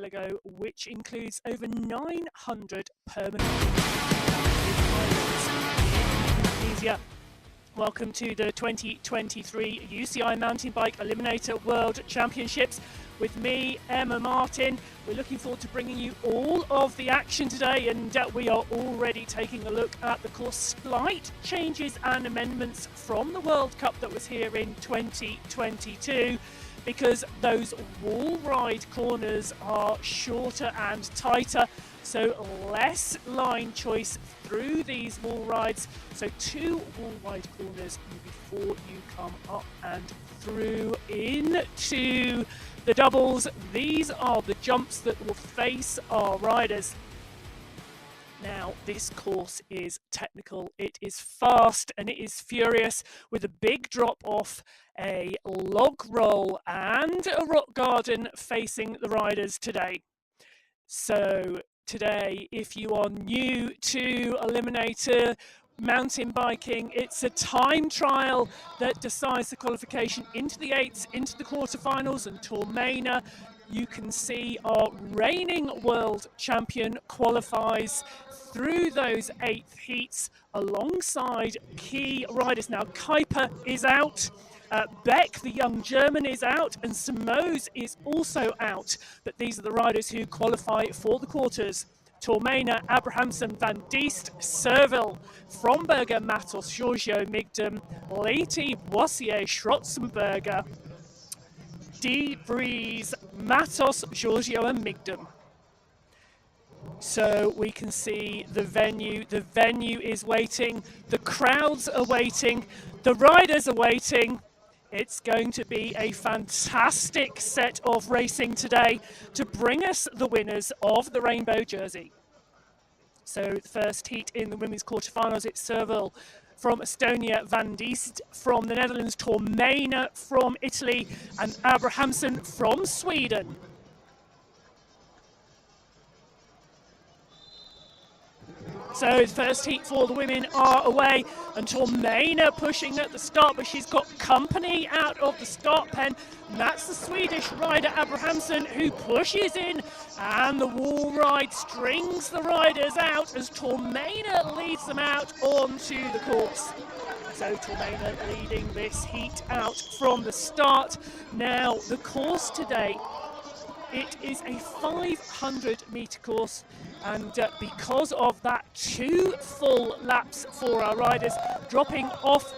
archipelago, which includes over 900 permanent Indonesia. Welcome to the 2023 UCI Mountain Bike Eliminator World Championships with me, Emma Martin. We're looking forward to bringing you all of the action today, and we are already taking a look at the course. Slight changes and amendments from the World Cup that was here in 2022, because those wall ride corners are shorter and tighter, so less line choice through these wall rides. So 2 wall ride corners before you come up and through into the doubles. These are the jumps that will face our riders. Now, this course is technical, it is fast, and it is furious, with a big drop off, a log roll and a rock garden facing the riders today. So today, if you are new to Eliminator mountain biking, it's a time trial that decides the qualification into the 8s, into the quarterfinals, and Tormena, you can see, our reigning world champion, qualifies through those 8th heats alongside key riders. Now, Kuiper is out, Beck, the young German, is out, and Simoes is also out, but these are the riders who qualify for the quarters. Tormena, Abrahamsen, Van Diest, Serville, Fromberger, Matos, Giorgio, Migdem, Leite, Boissier, Schrotzenberger, De Vries, Matos, Giorgio and Migdem. So we can see the venue. The venue is waiting, the crowds are waiting, the riders are waiting. It's going to be a fantastic set of racing today to bring us the winners of the rainbow jersey. So the first heat in the women's quarterfinals, it's Serville from Estonia, Van Diest from the Netherlands, Tormena from Italy, and Abrahamsen from Sweden. So the first heat for the women are away, and Tormena pushing at the start, but she's got company out of the start pen. And that's the Swedish rider Abrahamsen, who pushes in, and the wall ride strings the riders out as Tormena leads them out onto the course. So Tormena leading this heat out from the start. Now, the course today, it is a 500-metre course, and because of that, 2 full laps for our riders, dropping off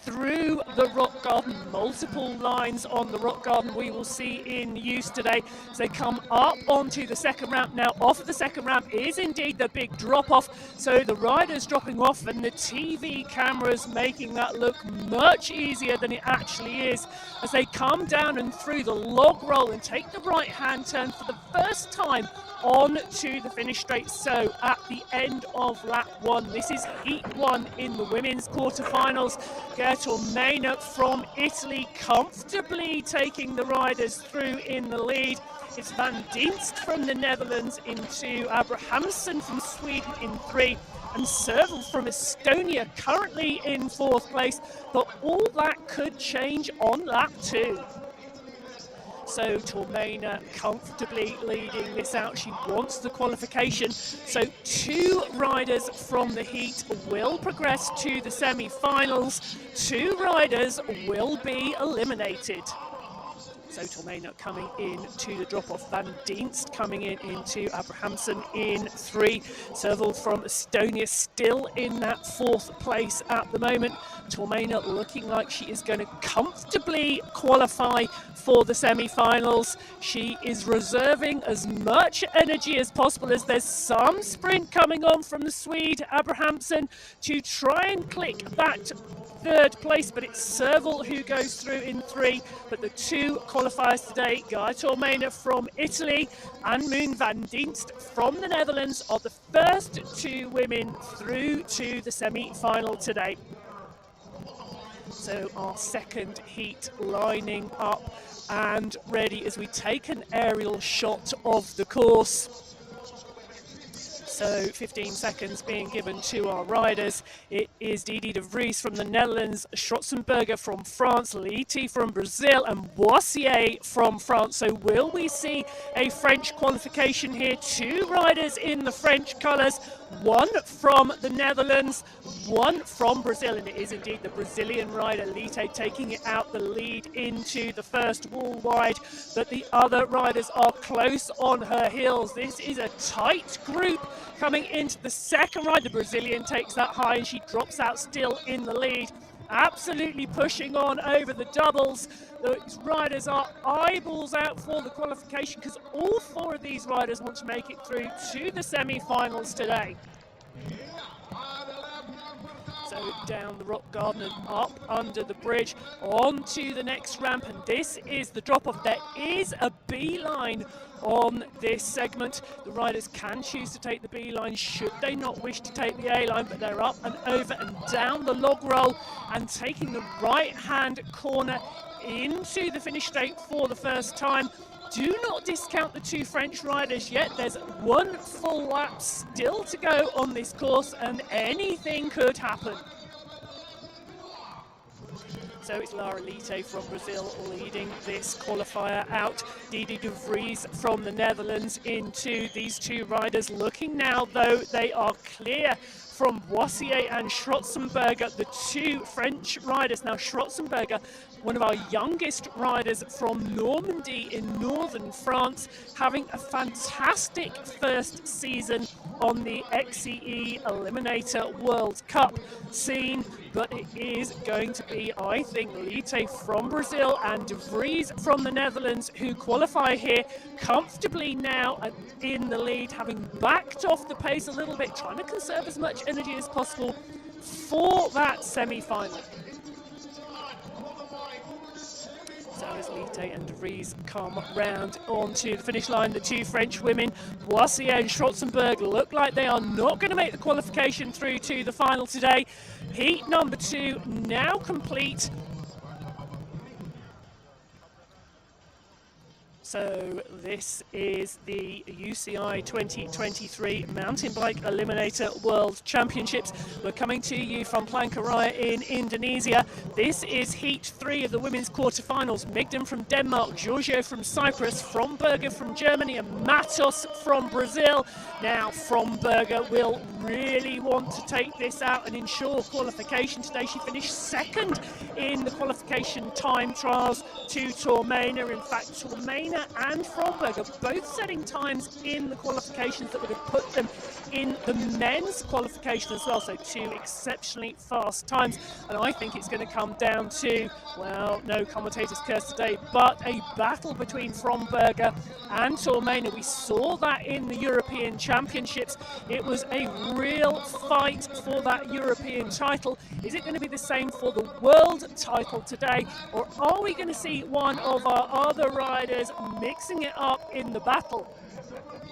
through the rock garden. Multiple lines on the rock garden we will see in use today as they come up onto the second ramp. Now, off of the second ramp is indeed the big drop off, so the riders dropping off and the TV cameras making that look much easier than it actually is as they come down and through the log roll and take the right hand turn for the first time on to the finish straight. So at the end of lap 1, this is heat 1 in the women's quarterfinals. Tormena from Italy comfortably taking the riders through in the lead. It's Van Diest from the Netherlands into Abrahamsen from Sweden in 3, and Serville from Estonia currently in 4th place, but all that could change on lap 2. So Tormena comfortably leading this out. She wants the qualification. So 2 riders from the heat will progress to the semi-finals. 2 riders will be eliminated. So Tormena coming in to the drop-off. Van Diest coming in into Abrahamsen in 3. Serville from Estonia still in that 4th place at the moment. Tormena looking like she is going to comfortably qualify for the semi-finals. She is reserving as much energy as possible as there's some sprint coming on from the Swede Abrahamsen to try and click back to 3rd place, but it's Serville who goes through in 3. But the 2 qualifiers today, Guy Tormena from Italy and Moon Van Diest from the Netherlands, are the first 2 women through to the semi-final today. So our second heat lining up and ready as we take an aerial shot of the course. So 15 seconds being given to our riders. It is Didi de Vries from the Netherlands, Schwarzenberger from France, Liti from Brazil, and Boissier from France. So will we see a French qualification here? Two riders in the French colours, one from the Netherlands, one from Brazil, and it is indeed the Brazilian rider Lite taking it out the lead into the first wall wide, but the other riders are close on her heels. This is a tight group coming into the second ride. The Brazilian takes that high and she drops out still in the lead. Absolutely pushing on over the doubles. Those riders are eyeballs out for the qualification because all four of these riders want to make it through to the semi-finals today. So down the rock garden and up under the bridge onto the next ramp, and this is the drop-off. There is a B-line on this segment. The riders can choose to take the B-line should they not wish to take the A-line, but they're up and over and down the log roll and taking the right-hand corner into the finish straight for the first time. Do not discount the two French riders yet. There's one full lap still to go on this course and anything could happen. So it's Lara Lite from Brazil leading this qualifier out. Didi de Vries from the Netherlands into these two riders. Looking now, though, they are clear from Boissier and Schwarzenberger, the two French riders. Now, Schwarzenberger, one of our youngest riders from Normandy in northern France, having a fantastic first season on the XCE Eliminator World Cup scene, but it is going to be, I think, Lite from Brazil and de Vries from the Netherlands who qualify here comfortably now in the lead, having backed off the pace a little bit, trying to conserve as much energy as possible for that semi-final. So as Lite and de Vries come round onto the finish line, the two French women, Boissier and Schwarzenberg, look like they are not going to make the qualification through to the final today. Heat number 2 now complete. So this is the UCI 2023 Mountain Bike Eliminator World Championships. We're coming to you from Palangkaraya in Indonesia. This is Heat 3 of the women's quarterfinals. Migden from Denmark, Giorgio from Cyprus, Fromberger from Germany, and Matos from Brazil. Now Fromberger will really want to take this out and ensure qualification today. She finished second in the qualification time trials to Tormena. In fact, Tormena and Fromberger both setting times in the qualifications that would have put them in the men's qualification as well. So two exceptionally fast times, and I think it's going to come down to, well, no commentator's curse today, but a battle between Fromberger and Tormena. We saw that in the European Championships. It was a real fight for that European title. Is it going to be the same for the world title today, or are we going to see one of our other riders mixing it up in the battle?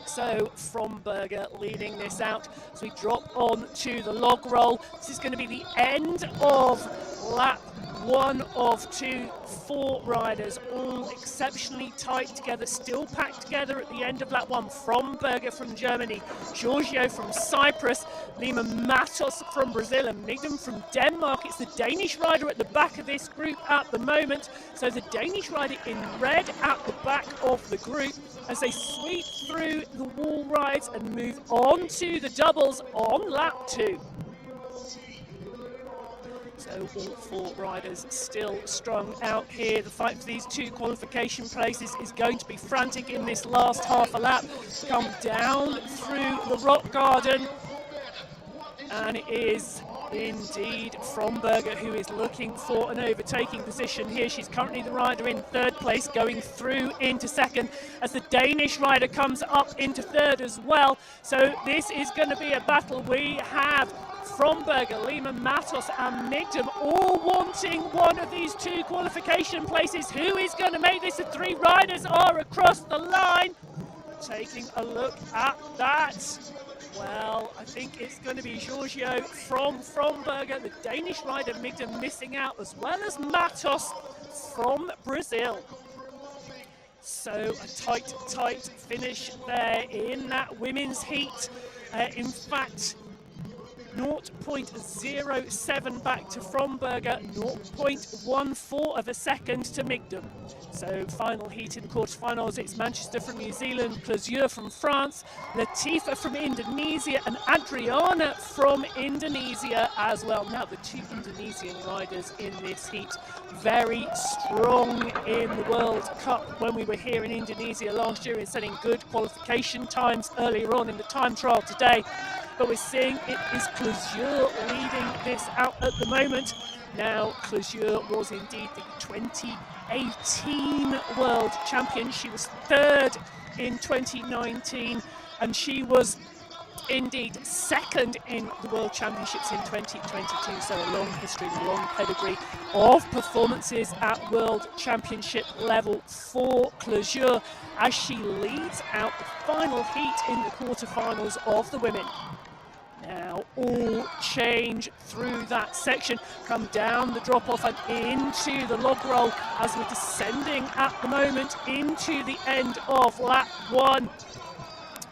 So Fromberger leading this out as we drop on to the log roll. This is going to be the end of lap 1 of 2. 4 riders, all exceptionally tight together, still packed together at the end of lap 1. Fromberger from Germany, Giorgio from Cyprus, Lima Matos from Brazil, and Migden from Denmark. It's the Danish rider at the back of this group at the moment. So the Danish rider in red at the back of the group as they sweep through the wall rides and move on to the doubles on lap 2. So all 4 riders still strung out here. The fight for these 2 qualification places is going to be frantic in this last half a lap. Come down through the rock garden, and it is indeed Fromberger who is looking for an overtaking position here. She's currently the rider in 3rd place, going through into 2nd as the Danish rider comes up into 3rd as well. So this is going to be a battle. We have Fromberger, Lima Matos and Migden all wanting one of these 2 qualification places. Who is going to make this? The 3 riders are across the line. Taking a look at that. Well, I think it's going to be Giorgio from Fromberger, the Danish rider Migden missing out, as well as Matos from Brazil. So a tight finish there in that women's heat. In fact, 0.07 back to Fromberger, 0.14 of a second to Migdom. So final heat in the quarterfinals, it's Manchester from New Zealand, Clausure from France, Latifa from Indonesia, and Adriana from Indonesia as well. Now the two Indonesian riders in this heat, very strong in the World Cup when we were here in Indonesia last year in setting good qualification times earlier on in the time trial today. But we're seeing it is Clausure leading this out at the moment. Now, Clausure was indeed the 2018 World Champion. She was third in 2019, and she was indeed second in the World Championships in 2022. So a long history, a long pedigree of performances at World Championship level for Clausure as she leads out the final heat in the quarterfinals of the women. Now all change through that section, come down the drop-off and into the log roll as we're descending at the moment into the end of lap 1.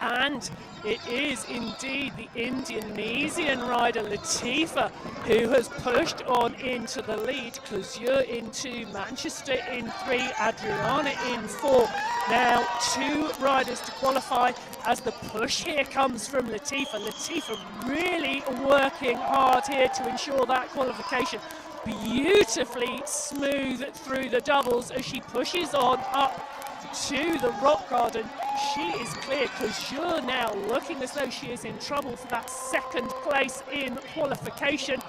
And it is indeed the Indonesian rider Latifa who has pushed on into the lead. Clausure in 2, Manchester in 3, Adriana in 4. Now 2 riders to qualify as the push here comes from Latifa. Latifa really working hard here to ensure that qualification. Beautifully smooth through the doubles as she pushes on up to the rock garden. She is clear. Clausure now looking as though she is in trouble for that second place in qualification.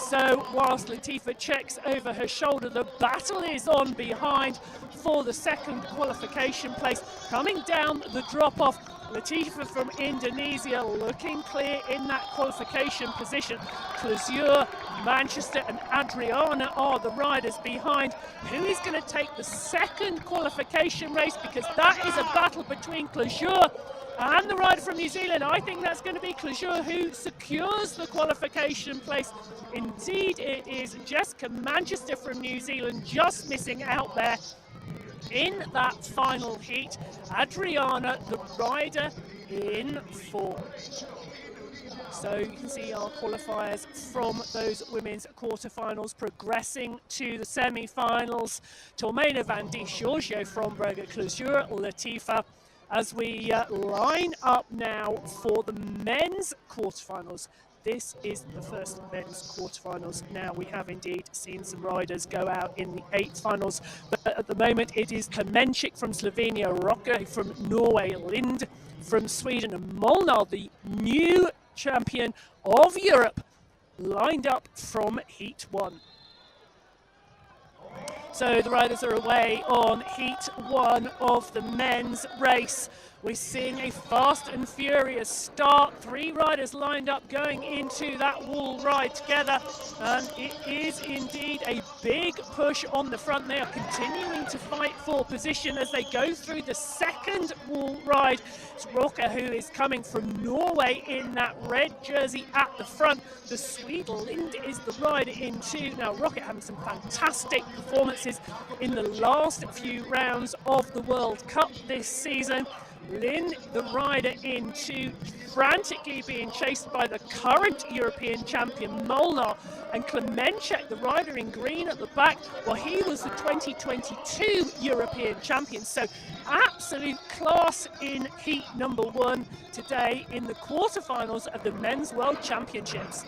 So whilst Latifa checks over her shoulder, the battle is on behind for the second qualification place. Coming down the drop-off, Latifa from Indonesia looking clear in that qualification position. Clausure, Manchester and Adriana are the riders behind. Who is going to take the second qualification race? Because that is a battle between Clausure and the rider from New Zealand. I think that's going to be Clausure who secures the qualification place. Indeed, it is Jessica Manchester from New Zealand just missing out there in that final heat. Adriana, the rider, in 4. So you can see our qualifiers from those women's quarterfinals progressing to the semi-finals. Tormena van die, Giorgio Fromberger, Clausure, Latifa. As we line up now for the men's quarterfinals. This is the first men's quarterfinals. Now we have indeed seen some riders go out in the 8th finals, but at the moment it is Klemenchik from Slovenia, Rocker from Norway, Lind from Sweden, and Molnar, the new champion of Europe, lined up from Heat 1. So the riders are away on Heat 1 of the men's race. We're seeing a fast and furious start. 3 riders lined up going into that wall ride together. And it is indeed a big push on the front. They are continuing to fight for position as they go through the second wall ride. It's Rocker who is coming from Norway in that red jersey at the front. The Swede Lind is the rider in 2. Now Rocket having some fantastic performances in the last few rounds of the World Cup this season. Lynn, the rider in 2, frantically being chased by the current European champion Molnar, and Klemenchik, the rider in green at the back, well, he was the 2022 European champion. So absolute class in heat number 1 today in the quarterfinals of the Men's World Championships.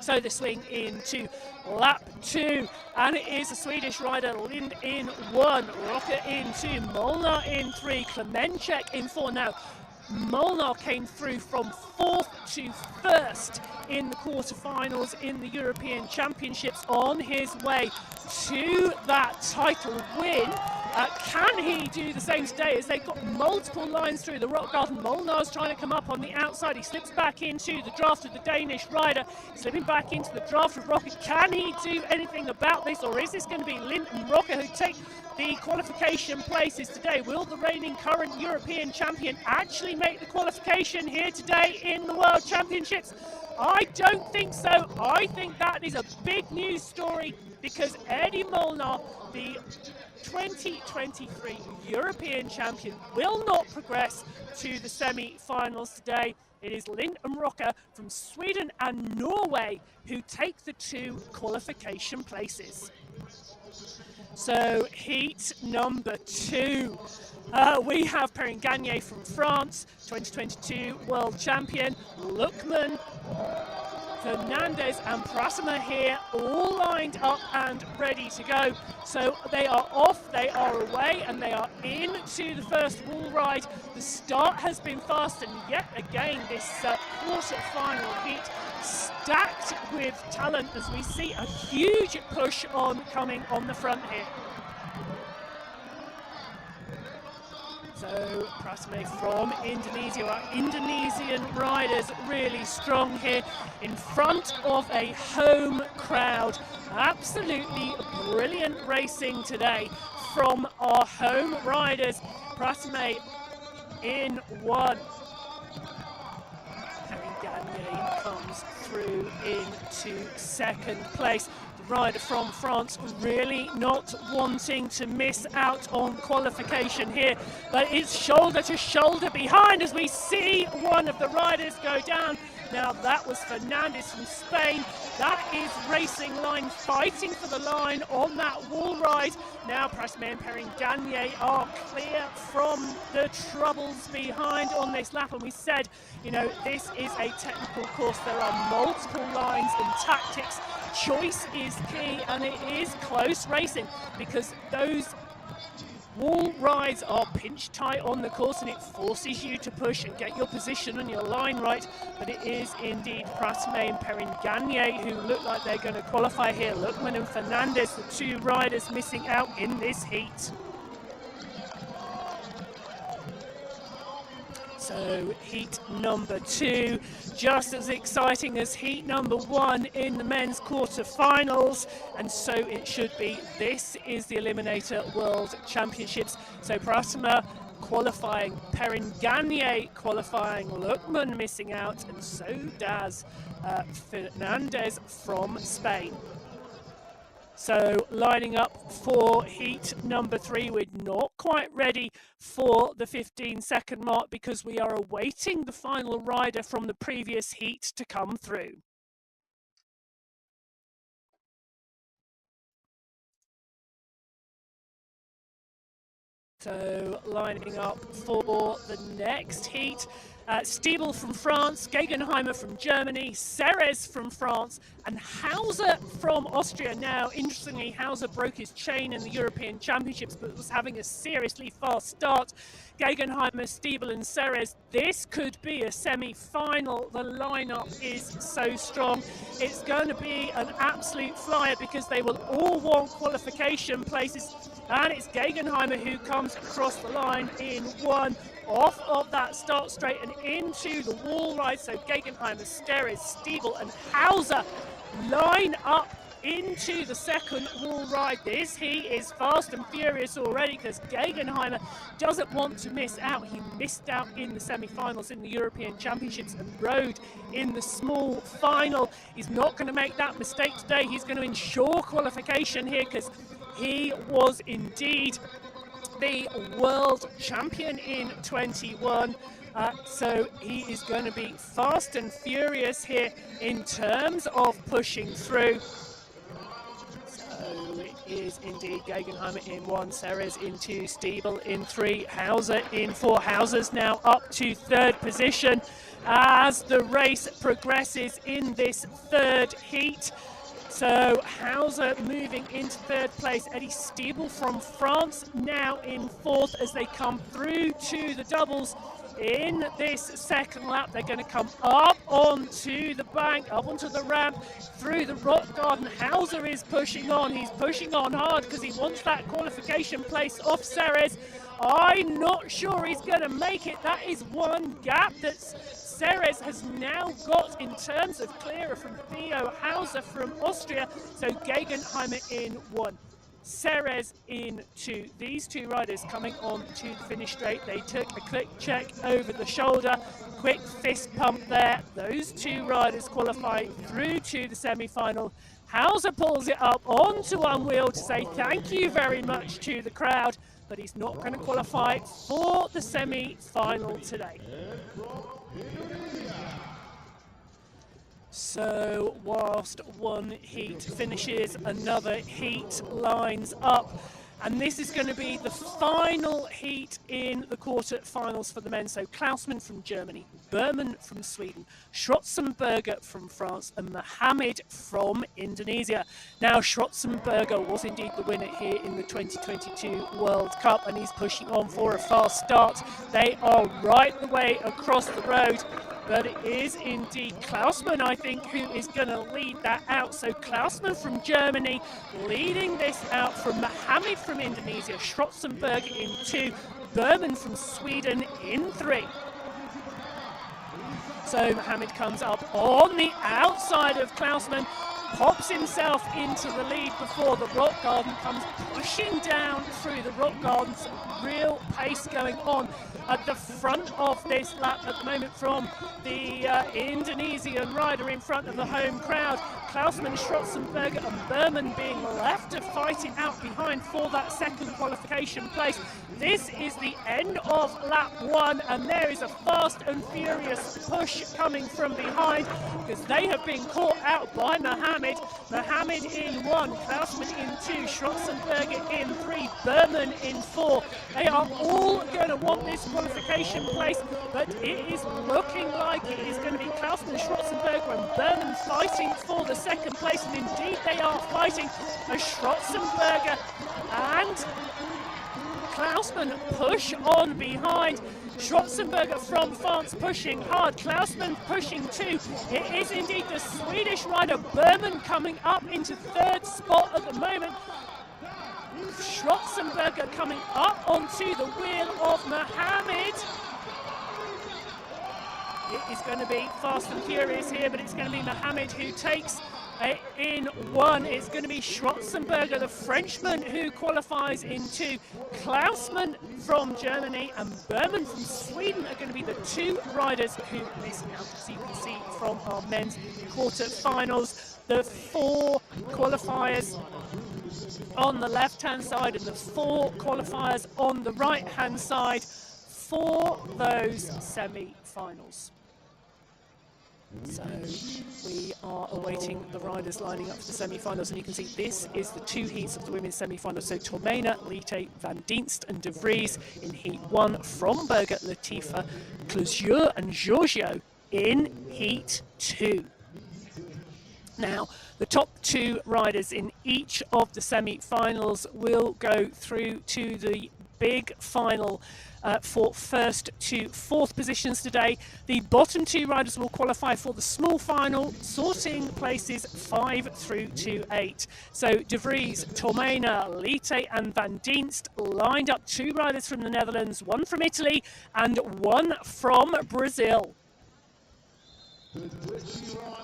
So the swing into lap 2, and it is a Swedish rider, Lind in 1, Rocker in 2, Molnar in 3, Klemenchik in 4. Now, Molnar came through from 4th to 1st in the quarterfinals in the European Championships on his way to that title win. Can he do the same today as they've got multiple lines through the rock garden? Molnar's trying to come up on the outside. He slips back into the draft of the Danish rider, slipping back into the draft of Rocket. Can he do anything about this, or is this going to be Lind and Rocker who take the qualification places today. Will the reigning current European champion actually make the qualification here today in the World Championships? I don't think so. I think that is a big news story because Eddie Molnar, the 2023 European champion, will not progress to the semi-finals today. It is Lind and Rocker from Sweden and Norway who take the 2 qualification places. So heat number 2. We have Perrin Gagné from France, 2022 world champion, Luckman, Fernandez and Prasima here, all lined up and ready to go. So they are off, they are away, and they are into the first wall ride. The start has been fast, and yet again this quarter-final heat stacked with talent as we see a huge push on coming on the front here. So Prasime from Indonesia, our Indonesian riders really strong here in front of a home crowd. Absolutely brilliant racing today from our home riders. Prasime in 1. Perrin Gagné comes through into 2nd place. Rider from France really not wanting to miss out on qualification here, but it's shoulder to shoulder behind as we see one of the riders go down. Now that was Fernandez from Spain. That is Racing Line fighting for the line on that wall ride. Now Prasime and Perrin Gagné are clear from the troubles behind on this lap, and we said, you know, this is a technical course. There are multiple lines and tactics. Choice is key, and it is close racing because those wall rides are pinch tight on the course and it forces you to push and get your position and your line right. But it is indeed Prasime and Perrin Gagné who look like they're going to qualify here. Luckman and Fernandez, the 2 riders missing out in this heat. So heat number 2, just as exciting as heat number 1 in the men's quarterfinals, and so it should be. This is the Eliminator World Championships. So Prasima qualifying, Perrin Gagné qualifying, Luckman missing out, and so does Fernandez from Spain. So lining up for heat number 3, we're not quite ready for the 15-second mark because we are awaiting the final rider from the previous heat to come through. So lining up for the next heat, Stiebel from France, Gegenheimer from Germany, Serres from France, and Hauser from Austria. Now, interestingly, Hauser broke his chain in the European Championships, but was having a seriously fast start. Gegenheimer, Stiebel, and Serres, this could be a semi-final. The lineup is so strong. It's going to be an absolute flyer because they will all want qualification places. And it's Gegenheimer who comes across the line in 1, off of that start straight and into the wall ride. So Gegenheimer, Serres, Stiebel, and Hauser line up into the second wall ride. This heat is fast and furious already because Gegenheimer doesn't want to miss out. He missed out in the semi-finals in the European Championships and rode in the small final. He's not going to make that mistake today. He's going to ensure qualification here because he was indeed the world champion in 21. So he is going to be fast and furious here in terms of pushing through. So it is indeed Gegenheimer in 1, Serres in 2, Stiebel in 3, Hauser in 4. Hauser's now up to 3rd position as the race progresses in this 3rd heat. So Hauser moving into 3rd place. Eddie Stiebel from France now in 4th as they come through to the doubles. In this second lap, they're going to come up onto the bank, up onto the ramp, through the rock garden. Hauser is pushing on. He's pushing on hard because he wants that qualification place off Serres. I'm not sure he's going to make it. That is one gap that Serres has now got in terms of clearer from Theo Hauser from Austria. So Gegenheimer in 1. Ceres in 2. These two riders coming on to the finish straight. They took a quick check over the shoulder, quick fist pump there. Those two riders qualify through to the semi-final. Hauser pulls it up onto one wheel to say thank you very much to the crowd, but he's not going to qualify for the semi-final today. So whilst one heat finishes, another heat lines up. And this is going to be the final heat in the quarter-finals for the men. So Klausmann from Germany, Berman from Sweden, Schrotzenberger from France, and Mohammed from Indonesia. Now, Schrotzenberger was indeed the winner here in the 2022 World Cup, and he's pushing on for a fast start. They are right the way across the road. But it is indeed Klausmann, I think, who is going to lead that out. So Klausmann from Germany leading this out from Mohammed from Indonesia, Schrotzenberger in 2, Berman from Sweden in 3. So Mohammed comes up on the outside of Klausmann, pops himself into the lead before the rock garden comes pushing down through the rock gardens. Real pace going on at the front of this lap at the moment from the Indonesian rider in front of the home crowd. Klausmann, Schrotzenberger and Berman being left to fight it out behind for that second qualification place. This is the end of lap 1, and there is a fast and furious push coming from behind because they have been caught out by Mohammed. Mohammed in 1, Klausmann in 2, Schrotzenberger in 3, Berman in 4. They are all going to want this qualification place, but it is looking like it is going to be Klausmann, Schrotzenberger and Berman fighting for the second place, and indeed they are fighting as Schrotzenberger and Klausmann push on behind. Schrotzenberger from France pushing hard, Klausmann pushing 2. It is indeed the Swedish rider Berman coming up into 3rd spot at the moment. Schrotzenberger coming up onto the wheel of Mohammed. It is going to be fast and furious here, but it's going to be Mohammed who takes in 1. It's going to be Schrotzenberger, the Frenchman, who qualifies in 2. Klausmann from Germany and Berman from Sweden are going to be the 2 riders who miss out, as you can see from our men's quarter-finals. The 4 qualifiers on the left-hand side and the 4 qualifiers on the right-hand side for those semi-finals. So we are awaiting the riders lining up for the semi-finals, and you can see this is the 2 heats of the women's semi-finals. So Tormena, Lite, Van Dienst and De Vries in heat 1, Fromberger, Latifa, Clusure and Giorgio in heat 2. Now, the top 2 riders in each of the semi-finals will go through to the big final for 1st to 4th positions today. The bottom 2 riders will qualify for the small final, sorting places 5 through to 8. So De Vries, Tormena, Lite and Van Dienst lined up 2 riders from the Netherlands, 1 from Italy and 1 from Brazil.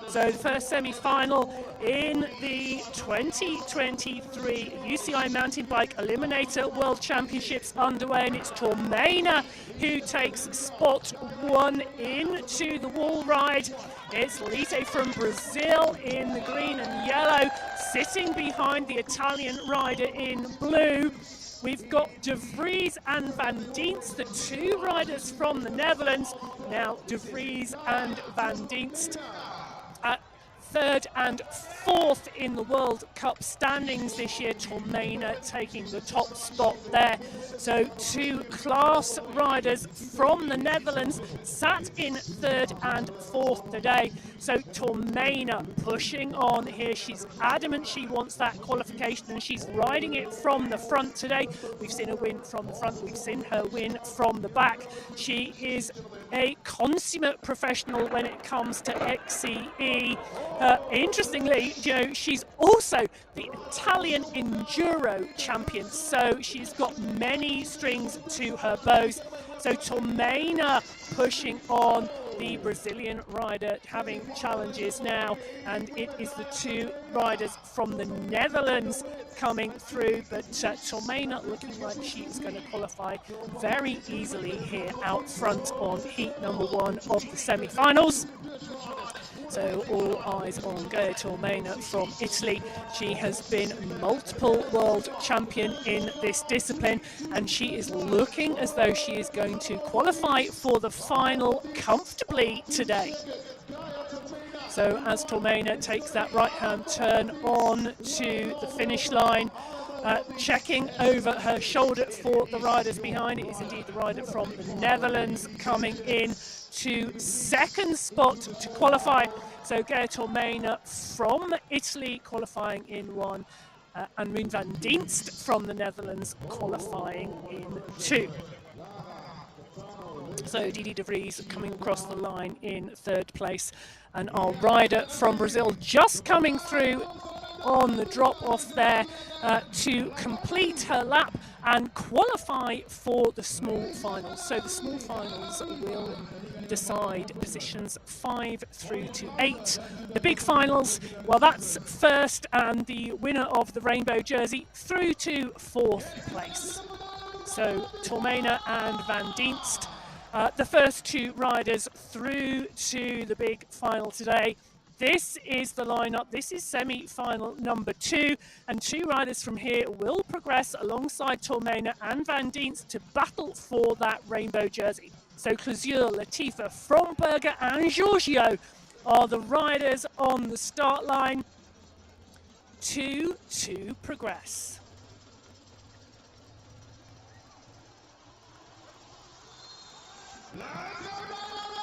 So the first semi-final in the 2023 UCI Mountain Bike Eliminator World Championships underway, and it's Tormena who takes spot 1 into the wall ride. It's Lite from Brazil in the green and yellow, sitting behind the Italian rider in blue. We've got De Vries and Van Dienst, the 2 riders from the Netherlands. Now De Vries and Van Dienst at 3rd and 4th in the World Cup standings this year. Tormena taking the top spot there. So 2 class riders from the Netherlands sat in 3rd and 4th today. So Tormena pushing on here. She's adamant she wants that qualification, and she's riding it from the front today. We've seen her win from the front. We've seen her win from the back. She is a consummate professional when it comes to XCE. Interestingly, you know, she's also the Italian enduro champion, so she's got many strings to her bows. So Tormena pushing on the Brazilian rider having challenges now, and it is the two riders from the Netherlands coming through, but Tormena looking like she is going to qualify very easily here out front on heat number 1 of the semi-finals. So all eyes on Gaia Tormena from Italy. She has been multiple world champion in this discipline, and she is looking as though she is going to qualify for the final comfortably today. So as Tormena takes that right-hand turn on to the finish line, checking over her shoulder for the riders behind, it is indeed the rider from the Netherlands coming in to second spot to qualify. So Gaia Tormena from Italy qualifying in 1, and Ruud van Dienst from the Netherlands qualifying in 2. So Didi de Vries coming across the line in 3rd place, and our rider from Brazil just coming through on the drop-off there to complete her lap and qualify for the small finals. So the small finals will decide positions 5 through to 8. The big finals, well, that's first and the winner of the rainbow jersey through to 4th place. So Tormena and Van Dienst, the first 2 riders through to the big final today. This is the lineup. This is semi-final number 2, and 2 riders from here will progress alongside Tormena and Van Dienst to battle for that rainbow jersey. So Clusure, Latifa, Fromberger and Giorgio are the riders on the start line to progress.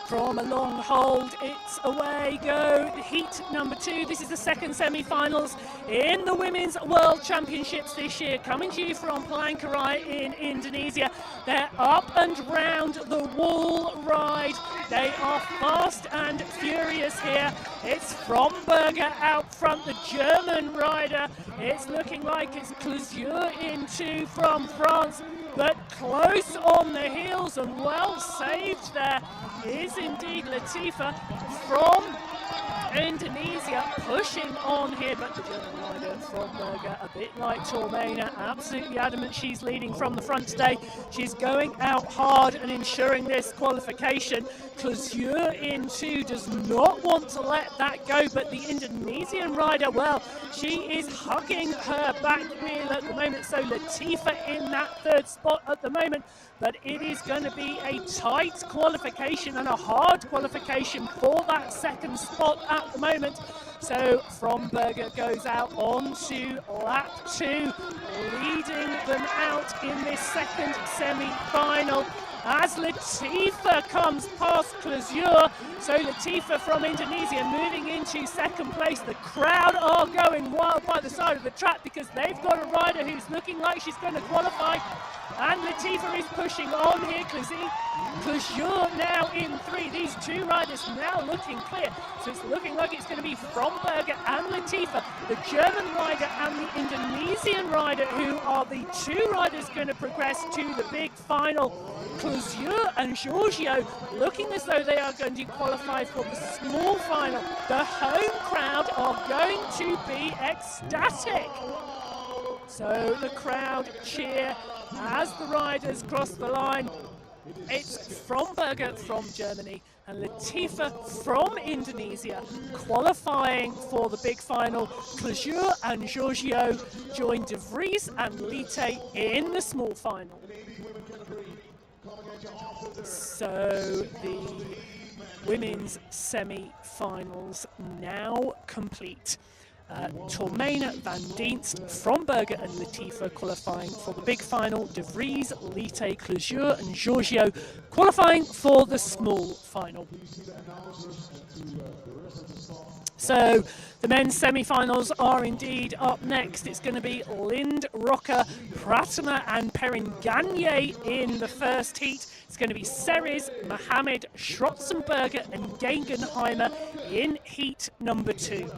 From a long hold, it's away go. Heat number 2. This is the second semi-finals in the Women's World Championships this year. Coming to you from Palangkaraya in Indonesia. They're up and round the wall ride. They are fast and furious here. It's Fromberger out front, the German rider. It's looking like it's Clusure in 2 from France, but close on the heels and well saved there is indeed Latifa from Indonesia, pushing on here, but the German rider Fromberger, a bit like Tormena, absolutely adamant she's leading from the front today. She's going out hard and ensuring this qualification. Clusure in 2 does not want to let that go, but the Indonesian rider, well, she is hugging her back wheel at the moment, so Latifa in that 3rd spot at the moment, but it is going to be a tight qualification and a hard qualification for that 2nd spot at the moment. So Fromberger goes out onto lap 2, leading them out in this 2nd semi-final as Latifa comes past Clusure. So Latifa from Indonesia moving into 2nd place. The crowd are going wild by the side of the track because they've got a rider who's looking like she's going to qualify. And Latifa is pushing on here. Clusure now in 3. These 2 riders now looking clear. So it's looking like it's going to be Fromberger and Latifa, the German rider and the Indonesian rider, who are the 2 riders going to progress to the big final. Clusure and Giorgio looking as though they are going to qualify for the small final. The home crowd are going to be ecstatic. So the crowd cheer as the riders cross the line. It's Fromberger from Germany and Latifa from Indonesia qualifying for the big final. Clusure and Giorgio join De Vries and Lite in the small final. So the women's semi-finals now complete. Tormena, Van Dienst, Fromberger and Latifa qualifying for the big final. De Vries, Lite, Clusure and Giorgio qualifying for the small final. So the men's semi-finals are indeed up next. It's going to be Lind, Rocker, Pratama and Perin Gagne in the first heat. It's going to be Ceres, Mohammed, Schrotzenberger and Gegenheimer in heat number 2.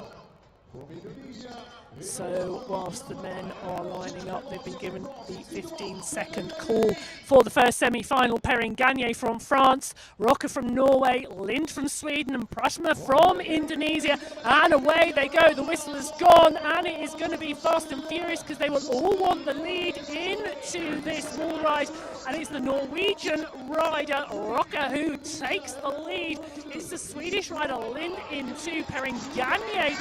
So whilst the men are lining up, they've been given the 15-second call for the first semi-final. Perrin Gagné from France, Rocker from Norway, Lind from Sweden, and Prasma from Indonesia. And away they go. The whistle has gone, and it is going to be fast and furious because they will all want the lead into this wall ride. And it's the Norwegian rider, Rocker, who takes the lead. It's the Swedish rider, Lind, in 2, Perrin Gagné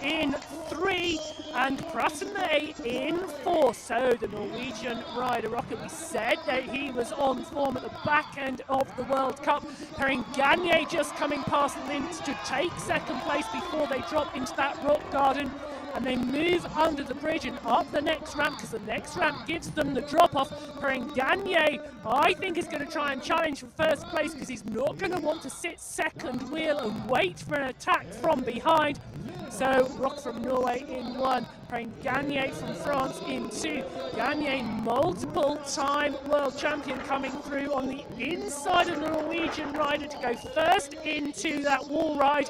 in 3, and Prasme in 4. So the Norwegian rider, Rocker, we said that he was on form at the back end of the World Cup. Perrin Gagné just coming past Lind to take second place before they drop into that rock garden. And they move under the bridge and up the next ramp, because the next ramp gives them the drop-off. Perrin Gagné, I think, is going to try and challenge for first place, because he's not going to want to sit second wheel and wait for an attack from behind. So Rock from Norway in 1, Perrin Gagné from France in 2. Gagné, multiple-time world champion, coming through on the inside of the Norwegian rider to go first into that wall ride.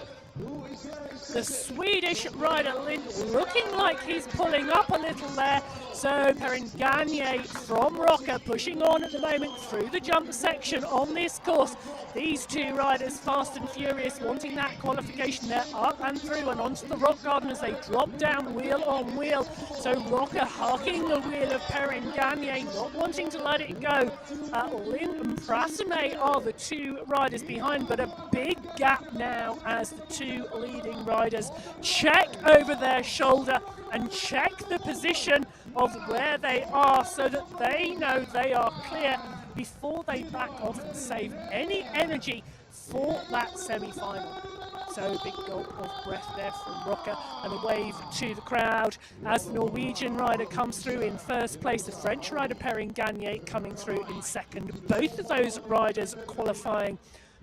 The Swedish rider Lind looking like he's pulling up a little there. So Perrin Gagné from Rocker pushing on at the moment through the jump section on this course. These two riders fast and furious, wanting that qualification. They're up and through and onto the rock garden as they drop down wheel on wheel. So Rocker hugging the wheel of Perrin Gagné, not wanting to let it go. Lind and Prasme are the two riders behind, but a big gap now as the two leading riders check over their shoulder and check the position of where they are so that they know they are clear before they back off and save any energy for that semi-final. So big gulp of breath there from Rocker and a wave to the crowd as the Norwegian rider comes through in first place. The French rider Perrin Gagné coming through in second. Both of those riders qualifying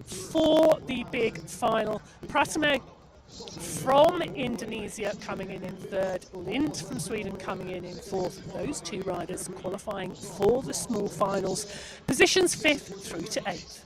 for the big final. Prasme from Indonesia coming in third, Lind from Sweden coming in fourth. Those two riders qualifying for the small finals, positions 5th through to 8th.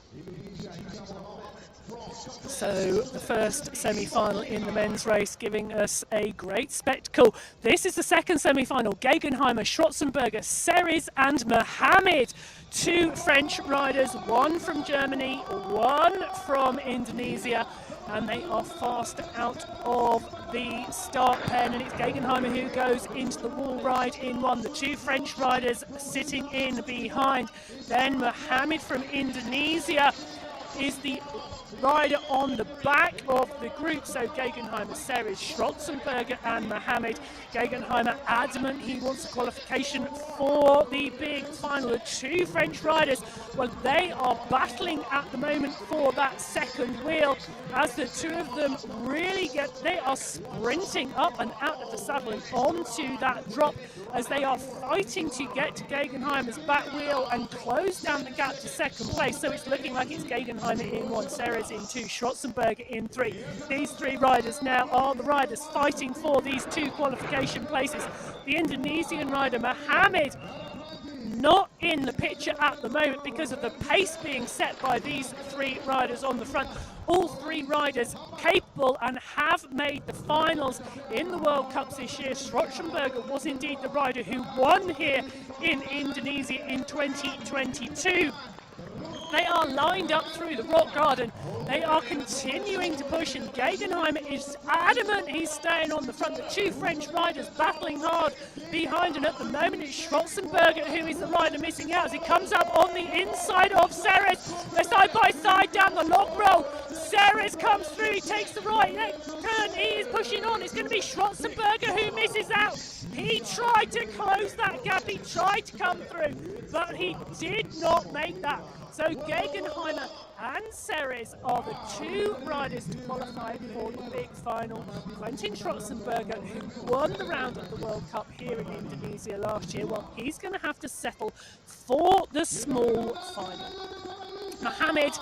So the first semi-final in the men's race, giving us a great spectacle. This is the second semi-final. Gegenheimer, Schwarzenberger, Series and Mohammed. Two French riders, one from Germany, one from Indonesia. And they are fast out of the start pen, and it's Gegenheimer who goes into the wall ride in 1. The two French riders sitting in behind. Then Mohammed from Indonesia is the rider on the back of the group. So Gegenheimer, Series, Schwarzenberger and Mohammed. Gegenheimer adamant he wants a qualification for the big final. The two French riders, well, they are battling at the moment for that second wheel as the two of them really they are sprinting up and out of the saddle and onto that drop as they are fighting to get to Gegenheimer's back wheel and close down the gap to second place. So it's looking like it's Gegenheimer in 1, Series in 2, Schwarzenberger in 3. These three riders now are the riders fighting for these two qualification places. The Indonesian rider Mohammed not in the picture at the moment because of the pace being set by these three riders on the front. All three riders capable and have made the finals in the World Cups this year. Schwarzenberger was indeed the rider who won here in Indonesia in 2022. They are lined up through the rock garden. They are continuing to push, and Gegenheimer is adamant he's staying on the front. The two French riders battling hard behind, and at the moment it's Schwarzenberger who is the rider missing out as he comes up on the inside of Seres. They're side by side down the log roll. Seres comes through, he takes the right turn, he is pushing on. It's going to be Schwarzenberger who misses out. He tried to close that gap, he tried to come through, but he did not make that. So Gegenheimer and Seres are the two riders to qualify for the big final. Quentin Schwarzenberger, who won the round of the World Cup here in Indonesia last year, well, he's going to have to settle for the small final. Mohammed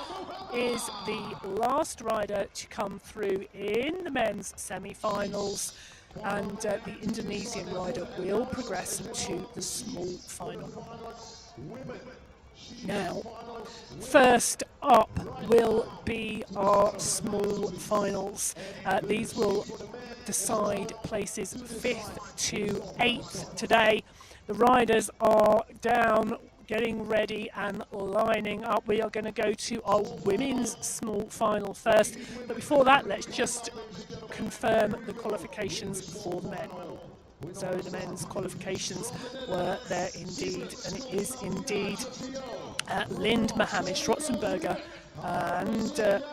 is the last rider to come through in the men's semi-finals, and the Indonesian rider will progress to the small final. Now, first up will be our small finals. These will decide places 5th to 8th today. The riders are down, getting ready and lining up. We are going to go to our women's small final first. But before that, let's just confirm the qualifications for the men. So the men's qualifications were there indeed, and it is indeed Lind Mohammed Strotzenberger and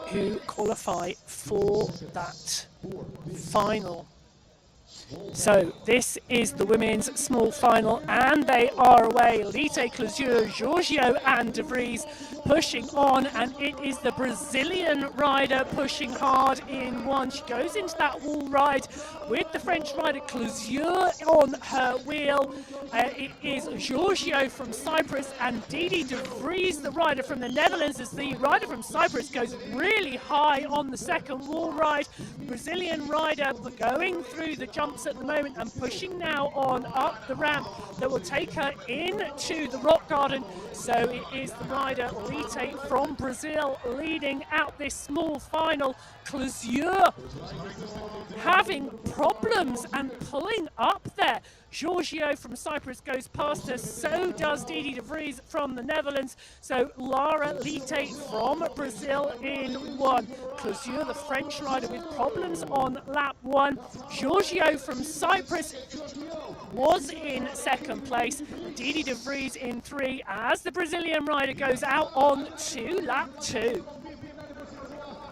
who qualify for that final. So this is the women's small final, and they are away. Lite, Clausure, Giorgio and De Vries pushing on, and it is the Brazilian rider pushing hard in one. She goes into that wall ride with the French rider Clausure on her wheel. It is Giorgio from Cyprus and Didi De Vries, the rider from the Netherlands, as the rider from Cyprus goes really high on the second wall ride. Brazilian rider going through the jumps at the moment and pushing now on up the ramp that will take her into the rock garden. So it is the rider Lite from Brazil leading out this small final. Clausure having problems and pulling up there. Giorgio from Cyprus goes past her, so does Didi De Vries from the Netherlands. So Lara Lite from Brazil in one. Clausure, the French rider, with problems on lap one. Giorgio from Cyprus was in second place. Didi De Vries in 3 as the Brazilian rider goes out on to lap 2.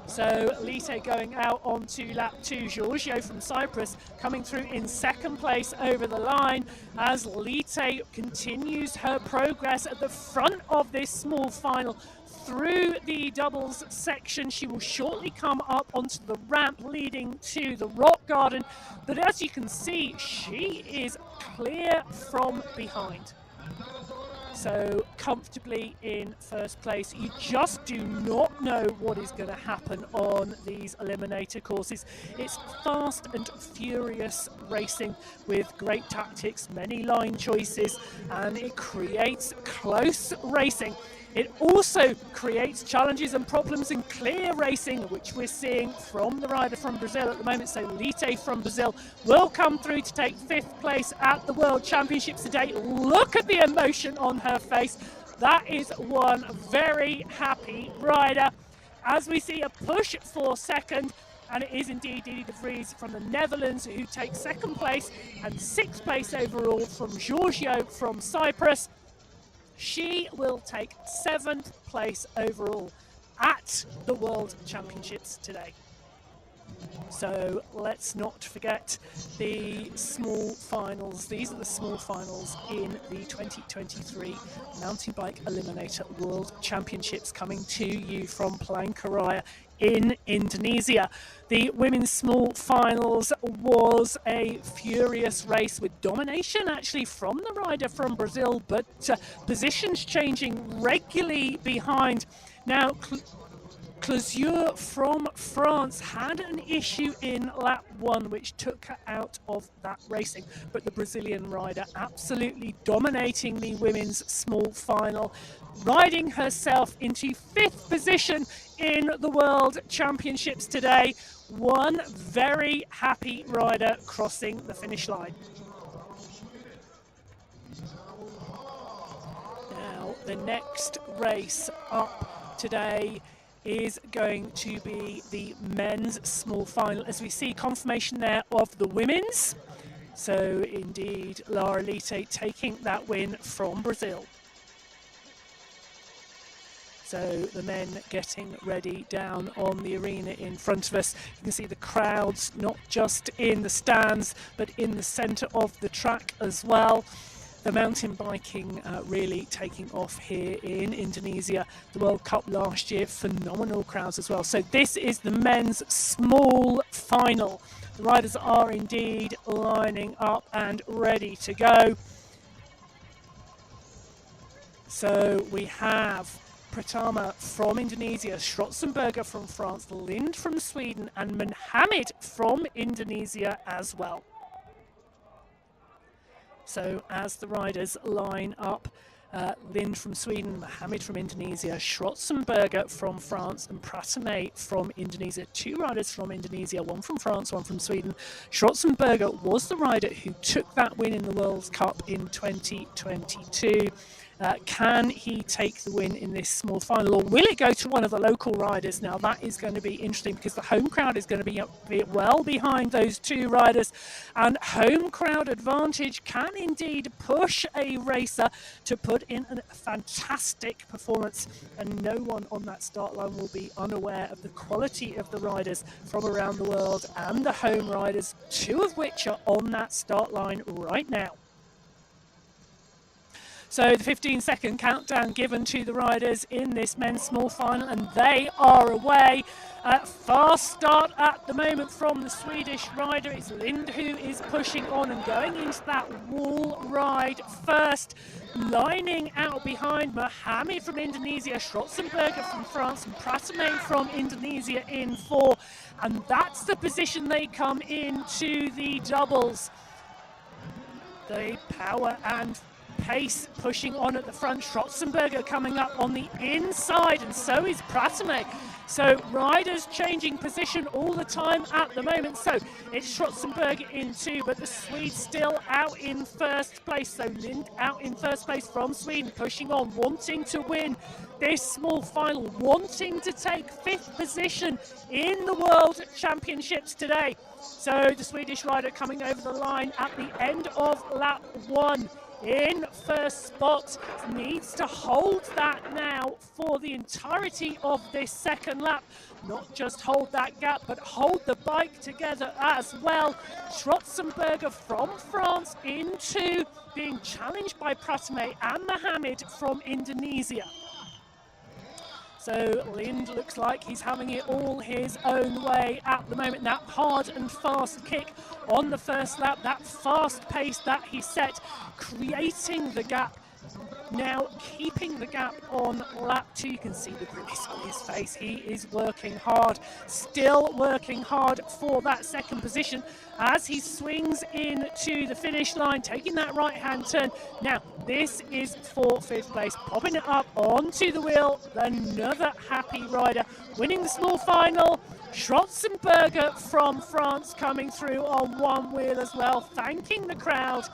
So Lite going out onto lap 2. Giorgio from Cyprus coming through in second place over the line as Lite continues her progress at the front of this small final through the doubles section. She will shortly come up onto the ramp leading to the rock garden, but as you can see, she is clear from behind. So comfortably in first place. You just do not know what is going to happen on these Eliminator courses. It's fast and furious racing with great tactics, many line choices, and it creates close racing. It also creates challenges and problems in clear racing, which we're seeing from the rider from Brazil at the moment. So Lite from Brazil will come through to take 5th place at the World Championships today. Look at the emotion on her face. That is one very happy rider. As we see a push for second, and it is indeed Didi De Vries from the Netherlands who takes 2nd place and 6th place overall from Giorgio from Cyprus. She will take 7th place overall at the World Championships today. So let's not forget the small finals. These are the small finals in the 2023 Mountain Bike Eliminator World Championships, coming to you from Palangkaraya in Indonesia. The women's small finals was a furious race with domination actually from the rider from Brazil, but positions changing regularly behind. Now, Clausure from France had an issue in lap 1 which took her out of that racing, but the Brazilian rider absolutely dominating the women's small final, riding herself into 5th position in the World Championships today. One very happy rider crossing the finish line. Now the next race up today is going to be the men's small final, as we see confirmation there of the women's. So indeed, Lara Lite taking that win from Brazil. So the men getting ready down on the arena in front of us. You can see the crowds not just in the stands, but in the centre of the track as well. The mountain biking really taking off here in Indonesia. The World Cup last year, phenomenal crowds as well. So this is the men's small final. The riders are indeed lining up and ready to go. So we have Pratama from Indonesia, Strotzenberger from France, Lind from Sweden, and Mohammed from Indonesia as well. So as the riders line up, Lind from Sweden, Mohammed from Indonesia, Schrotzenberger from France, and Pratame from Indonesia. 2 riders from Indonesia, 1 from France, 1 from Sweden. Schrotzenberger was the rider who took that win in the World Cup in 2022. Can he take the win in this small final, or will it go to one of the local riders? Now that is going to be interesting, because the home crowd is going to be well behind those 2 riders, and home crowd advantage can indeed push a racer to put in a fantastic performance, and no one on that start line will be unaware of the quality of the riders from around the world and the home riders, 2 of which are on that start line right now. So the 15-second countdown given to the riders in this men's small final, and they are away. Fast start at the moment from the Swedish rider. It's Lind who is pushing on and going into that wall ride first. Lining out behind, Mohammed from Indonesia, Schrotzenberger from France, and Pratame from Indonesia in 4. And that's the position they come into the doubles. The power and pace pushing on at the front. Schrotzenberger coming up on the inside, and so is Pratame. So riders changing position all the time at the moment. So it's Schrotzenberger in 2, but the Swedes still out in first place. So Lind out in first place from Sweden, pushing on, wanting to win this small final, wanting to take 5th position in the World Championships today. So the Swedish rider coming over the line at the end of lap 1. In first spot, needs to hold that now for the entirety of this second lap. Not just hold that gap, but hold the bike together as well. Schrotzenberger from France in 2, being challenged by Pratame and Mohammed from Indonesia. So Lind looks like he's having it all his own way at the moment. That hard and fast kick on the first lap, that fast pace that he set, creating the gap. Now keeping the gap on lap 2. You can see the grimace on his face. He is working hard, still working hard for that second position as he swings into the finish line, taking that right-hand turn. Now this is for 5th place, popping it up onto the wheel. Another happy rider winning the small final. Schrotzenberger from France coming through on 1 wheel as well, thanking the crowd,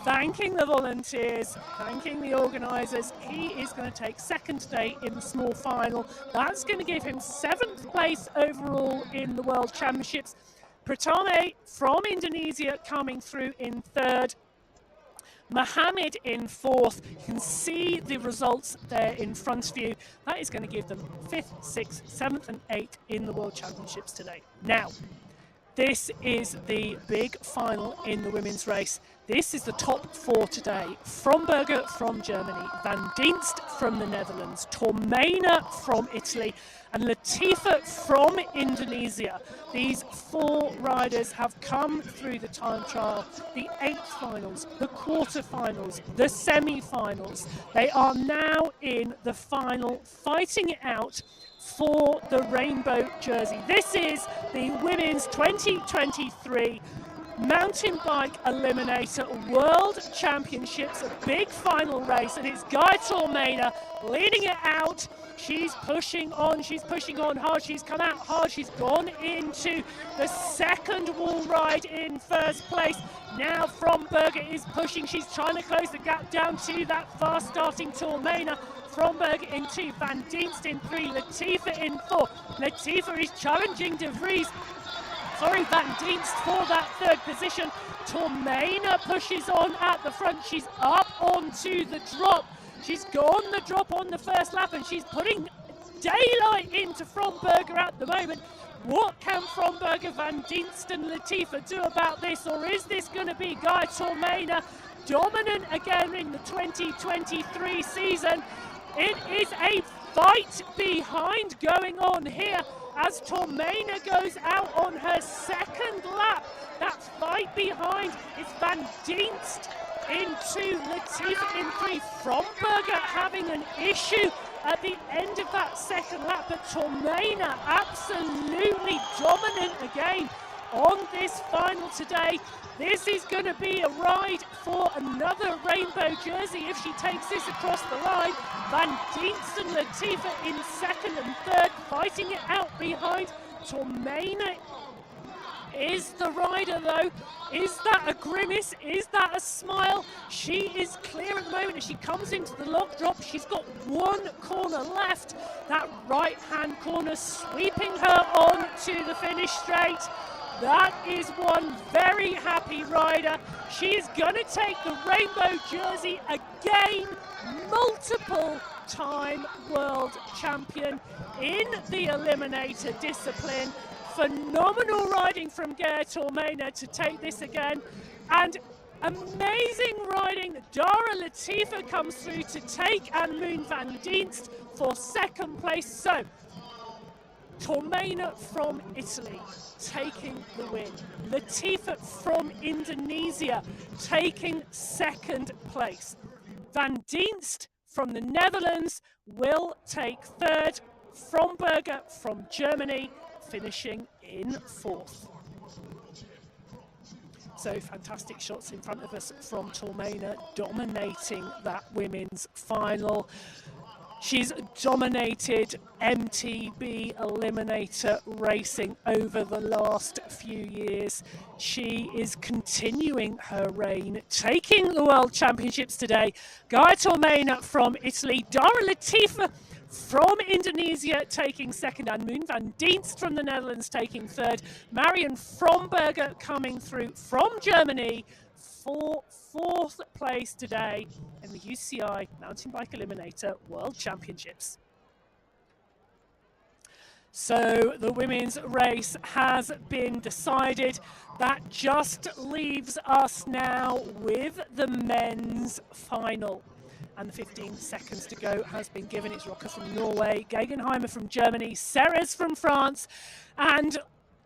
thanking the volunteers, thanking the organisers. He is going to take 2nd today in the small final. That's going to give him 7th place overall in the World Championships. Pratame from Indonesia coming through in 3rd. Mohammed in 4th. You can see the results there in front of you. That is going to give them 5th, 6th, 7th and 8th in the World Championships today. Now, this is the big final in the women's race. This is the top 4 today. Fromberger from Germany, Van Dienst from the Netherlands, Tormena from Italy, and Latifa from Indonesia. These 4 riders have come through the time trial, the 8th finals, the quarterfinals, the semi-finals. They are now in the final, fighting it out for the rainbow jersey. This is the Women's 2023 Mountain Bike Eliminator World Championships, a big final race, and it's Guy Tormena leading it out. She's pushing on hard, she's come out hard, she's gone into the second wall ride in first place. Now Fromberger is pushing, she's trying to close the gap down to that fast starting Tormena. Fromberger in 2, Van Dienst in 3, Latifa in 4. Latifa is challenging Van Dienst for that 3rd position. Tormena pushes on at the front, she's up onto the drop. She's gone the drop on the first lap, and she's putting daylight into Fromberger at the moment. What can Fromberger, Van Dienst and Latifa do about this, or is this going to be Guy Tormena dominant again in the 2023 season? It is a fight behind going on here as Tormena goes out on her 2nd lap. That fight behind is Van Dienst in 2, Latifa in 3. Fromberger having an issue at the end of that 2nd lap, but Tormena absolutely dominant again on this final today. This is going to be a ride for another rainbow jersey if she takes this across the line. Van Dienst and Latifa in second and third, fighting it out behind. Tormena is the rider though. Is that a grimace? Is that a smile? She is clear at the moment as she comes into the log drop. She's got one corner left. That right-hand corner sweeping her on to the finish straight. That is one very happy rider. She is going to take the rainbow jersey again. Multiple time world champion in the Eliminator discipline. Phenomenal riding from Gert Tormena to take this again, and amazing riding. Dara Latifa comes through to take Anne-Moon van Dienst for second place. So Tormena from Italy taking the win. Latifa from Indonesia taking second place. Van Dienst from the Netherlands will take third. Fromberger from Germany finishing in fourth. So fantastic shots in front of us from Tormena, dominating that women's final. She's dominated MTB Eliminator racing over the last few years. She is continuing her reign, taking the World Championships today. Gaia Tormena from Italy, Dara Latifa from Indonesia taking second, and Moon van Dienst from the Netherlands taking third. Marion Fromberger coming through from Germany for fourth place today in the UCI Mountain Bike Eliminator World Championships. So the women's race has been decided. That just leaves us now with the men's final. And the 15 seconds to go has been given. It's Rocker from Norway, Gegenheimer from Germany, Serres from France, and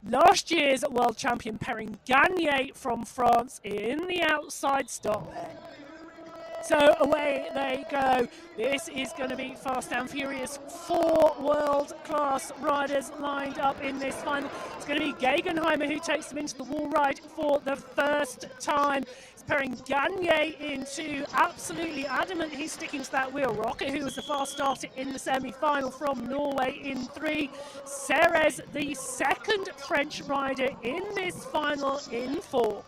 last year's world champion Perrin Gagné from France in the outside stop. So away they go. This is going to be fast and furious. 4 world-class riders lined up in this final. It's going to be Gegenheimer who takes them into the wall ride for the first time. Perrin Gagné into absolutely adamant he's sticking to that wheel. Rocket, who was the fast starter in the semi-final from Norway in 3. Serres, the second French rider in this final in 4.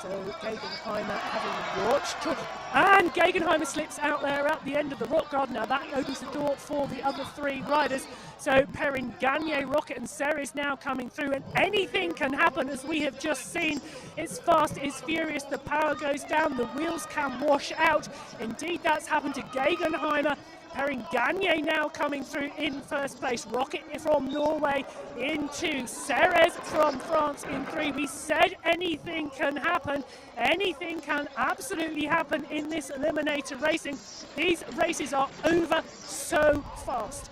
So Gegenheimer having watched, and Gegenheimer slips out there at the end of the rock garden. Now that opens the door for the other 3 riders. So Perrin Gagné, Rocket and Serres now coming through, and anything can happen as we have just seen. It's fast, it's furious, the power goes down, the wheels can wash out. Indeed, that's happened to Gegenheimer. Perrin Gagné now coming through in first place. Rocket from Norway in 2. Serres from France in 3. We said anything can happen. Anything can absolutely happen in this Eliminator racing. These races are over so fast.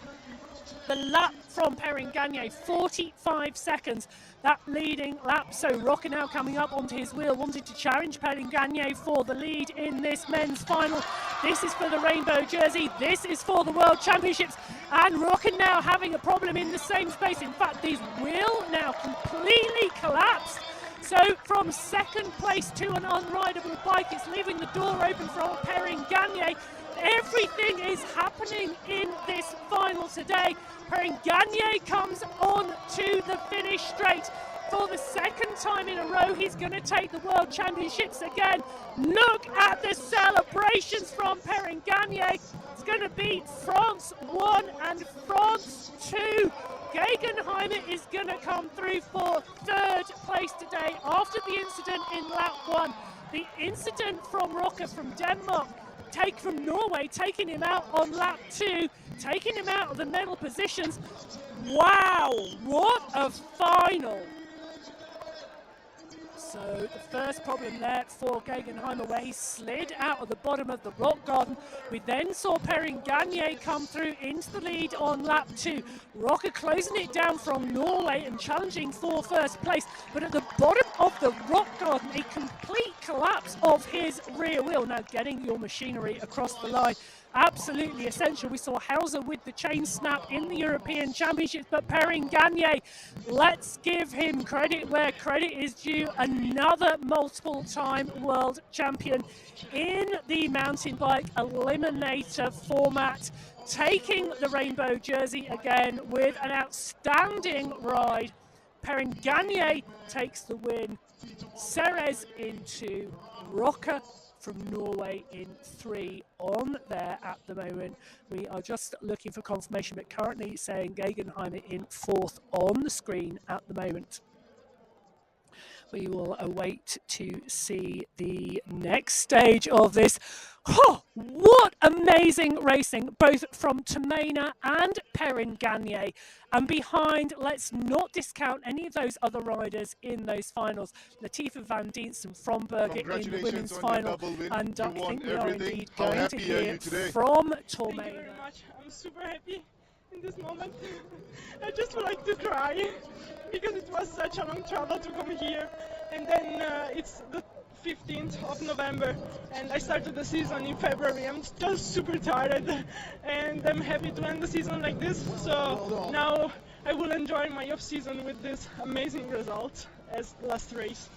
The lap from Perrin Gagné, 45 seconds. That leading lap. So Rocker now coming up onto his wheel, wanted to challenge Perrin Gagné for the lead in this men's final. This is for the rainbow jersey. This is for the World Championships. And Rocker now having a problem in the same space. In fact, these will now completely collapse. So from second place to an unrideable bike, it's leaving the door open for Perrin Gagné. Everything is happening in this final today. Perrin Gagné comes on to the finish straight. For the second time in a row, he's going to take the World Championships again. Look at the celebrations from Perrin Gagné. It's going to be France 1 and France 2. Gegenheimer is going to come through for third place today after the incident in lap 1. The incident from Rocker from Denmark, from Norway, taking him out on lap 2, taking him out of the medal positions. Wow, what a final! So the first problem there for Gegenheimer, where he slid out of the bottom of the rock garden. We then saw Perrin Gagné come through into the lead on lap 2. Rocker closing it down from Norway and challenging for first place. But at the bottom of the rock garden, a complete collapse of his rear wheel. Now getting your machinery across the line. absolutely essential. We saw Hauser with the chain snap in the European Championships, but Perrin Gagne, let's give him credit where credit is due. Another multiple-time world champion in the mountain bike eliminator format, taking the rainbow jersey again with an outstanding ride. Perrin Gagne takes the win. Ceres in 2, Rocker from Norway in 3 on there at the moment. We are just looking for confirmation, but currently saying Gegenheimer in 4th on the screen at the moment. We will await to see the next stage of this. Oh, what amazing racing, both from Tomena and Perrin Gagne. And behind, let's not discount any of those other riders in those finals. Latifa Van Diensten from Berger in the women's final. And I think we are indeed going to hear from Tomena. Thank you very much. I'm super happy in this moment. I just would like to cry because it was such a long travel to come here. And then it's the 15th of November and I started the season in February. I'm just super tired and I'm happy to end the season like this. So now I will enjoy my off season with this amazing result as last race.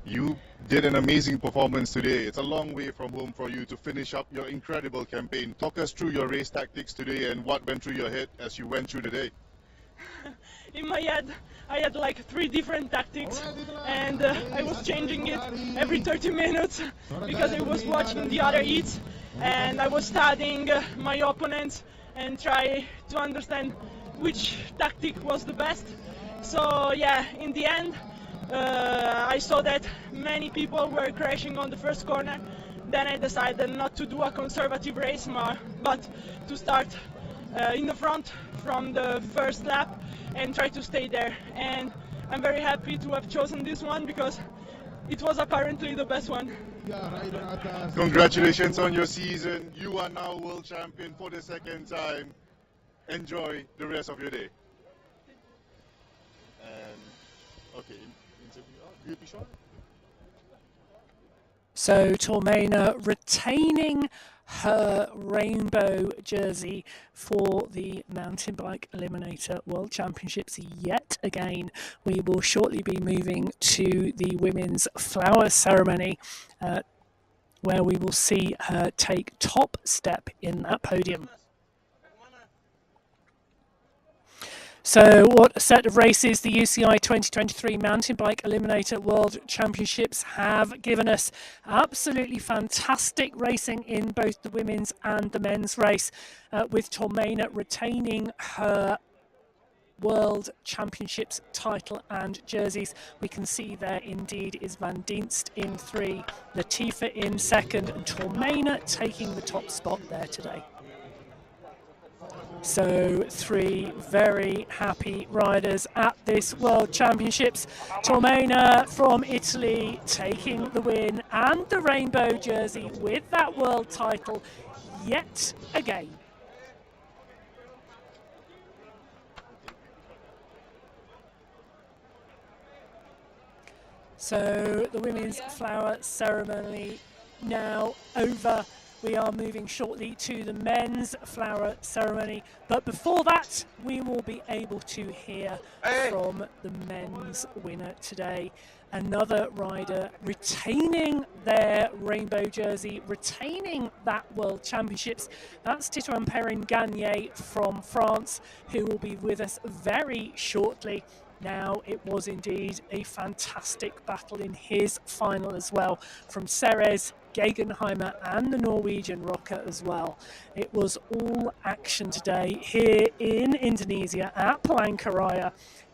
You did an amazing performance today. It's a long way from home for you to finish up your incredible campaign. Talk us through your race tactics today and what went through your head as you went through the day. In my head, I had like 3 different tactics and I was changing it every 30 minutes because I was watching the other heats and I was studying my opponents and try to understand which tactic was the best. So yeah, in the end, I saw that many people were crashing on the first corner. Then I decided not to do a conservative race, but to start in the front from the first lap and try to stay there. And I'm very happy to have chosen this one because it was apparently the best one. Congratulations on your season. You are now world champion for the 2nd time. Enjoy the rest of your day. And okay, beauty shot. So Tomena retaining her rainbow jersey for the Mountain Bike Eliminator World Championships yet again. We will shortly be moving to the women's flower ceremony where we will see her take top step in that podium. So what a set of races the UCI 2023 Mountain Bike Eliminator World Championships have given us. Absolutely fantastic racing in both the women's and the men's race, with Tomena retaining her World Championships title and jerseys. We can see there indeed is Van Dienst in 3, Latifa in 2nd, and Tomena taking the top spot there today. So 3 very happy riders at this World Championships. Tomena from Italy taking the win and the rainbow jersey with that world title yet again. So the women's flower ceremony now over. We are moving shortly to the men's flower ceremony, but before that we will be able to hear from the men's winner today. Another rider retaining their rainbow jersey, retaining that World Championships. That's Titouan Perrin Gagne from France, who will be with us very shortly. Now, it was indeed a fantastic battle in his final as well, from Ceres, Gegenheimer and the Norwegian rocker as well. It was all action today here in Indonesia at Palangkaraya,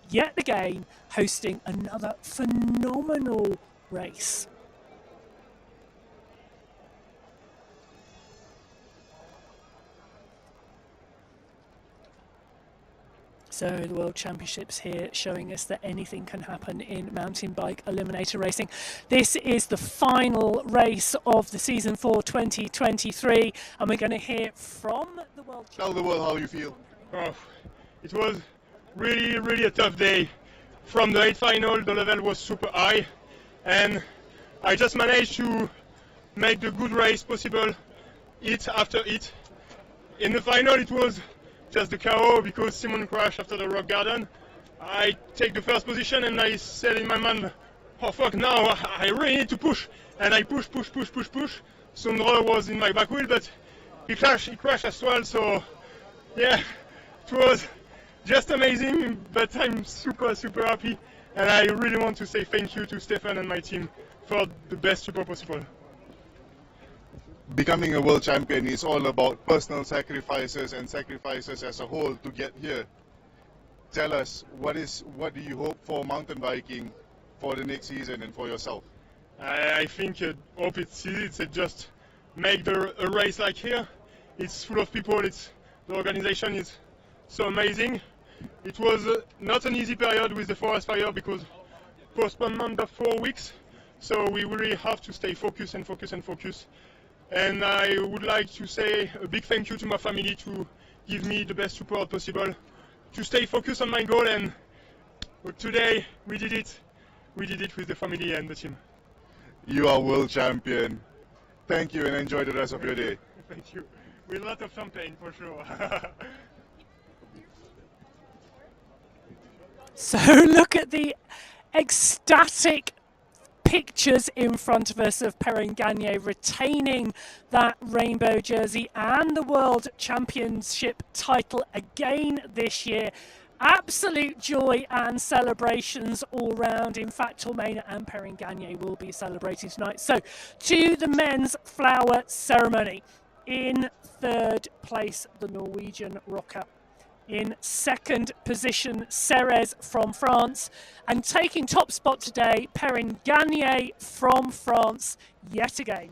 yet again hosting another phenomenal race. So the World Championships here showing us that anything can happen in mountain bike eliminator racing. This is the final race of the season for 2023, and we're going to hear from the World Champions. Tell the world how you feel. Oh, it was really a tough day. From the 8th final, the level was super high, and I just managed to make the good race possible hit after hit. In the final, it was just the KO because Simon crashed after the rock garden. I take the first position and I said in my mind, oh fuck, now I really need to push. And I push. Sundre was in my back wheel, but he crashed as well. So yeah, it was just amazing, but I'm super happy. And I really want to say thank you to Stefan and my team for the best support possible. Becoming a world champion is all about personal sacrifices and sacrifices as a whole to get here. Tell us, what do you hope for mountain biking for the next season and for yourself? I think hope it's easy. It's just make a race like here. It's full of people. The organization is so amazing. It was not an easy period with the forest fire because postponement of 4 weeks. So we really have to stay focused. And I would like to say a big thank you to my family to give me the best support possible, to stay focused on my goal, and today we did it. We did it with the family and the team. You are world champion. Thank you and enjoy the rest of your day. Thank you. With a lot of champagne for sure. So look at the ecstatic pictures in front of us of Perrin Gagné retaining that rainbow jersey and the World Championship title again this year. Absolute joy and celebrations all round. In fact, Tormena and Perrin Gagné will be celebrating tonight. So to the men's flower ceremony. In third place, the Norwegian rocker. In second position, Ceres from France. And taking top spot today, Perrin Gagné from France yet again.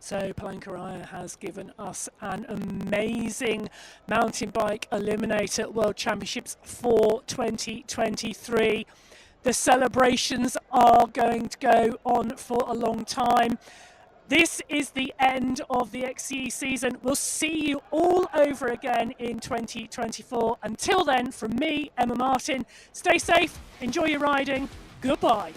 So Palangkaraya has given us an amazing mountain bike Eliminator World Championships for 2023. The celebrations are going to go on for a long time. This is the end of the XCE season. We'll see you all over again in 2024. Until then, from me, Emma Martin, stay safe, enjoy your riding, goodbye.